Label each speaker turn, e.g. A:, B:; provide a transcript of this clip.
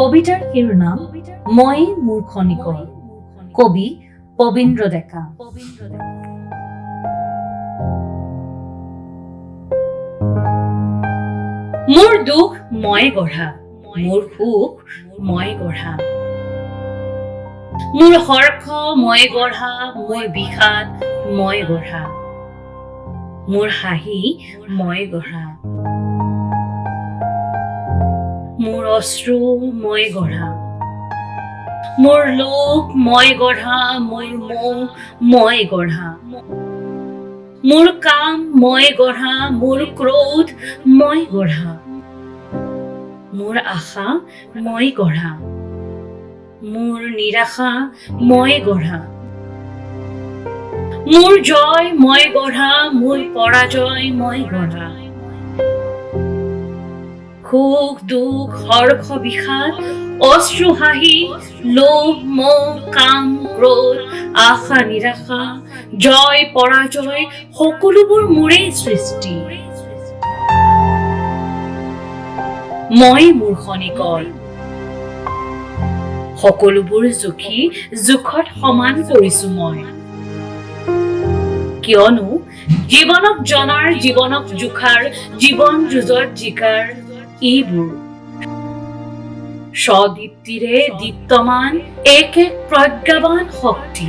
A: কবিতাৰ শিৰোনাম মই মোৰ খনিকৰ, কবি পবিন্দ্ৰ ডেকা। মোৰ দুখ মই গঢ়া, মোৰ সুখ মই গঢ়া, মোৰ হৰ্ষ মই গঢ়া, মোৰ বিষাদ মই গঢ়া, মোৰ হাঁহি মই গঢ়া, মোৰ অশ্ৰু মই গঢ়া, মোৰ লোভ মই গঢ়া, মোৰ মোহ মই গঢ়া, মোৰ কাম মই গঢ়া, মোৰ ক্ৰোধ মই গঢ়া, মোৰ আশা মই গঢ়া, মোৰ নিৰাশা মই গঢ়া, মোৰ জয় মই গঢ়া, মোৰ পৰাজয় মই গঢ়া, সুখ দুখ হৰ্ষ বিষাদ অশ্ৰু হাঁহি লোভ মোহ কাম ক্ৰোধ আশা নিৰাশা জয় পৰাজয় সকলোবোৰ মোৰেই সৃষ্টি। মই মোৰ খনিকৰ, সকলোবোৰ জুখি জোখত সমান কৰিছো মই, কিয়নো জীৱনক জনাৰ জীৱনক জোখাৰ জীৱন যুঁজত জিকাৰ এইবোৰ স্বদীপ্তিৰে দীপ্তমান এক এক প্ৰজ্ঞাবান শক্তি।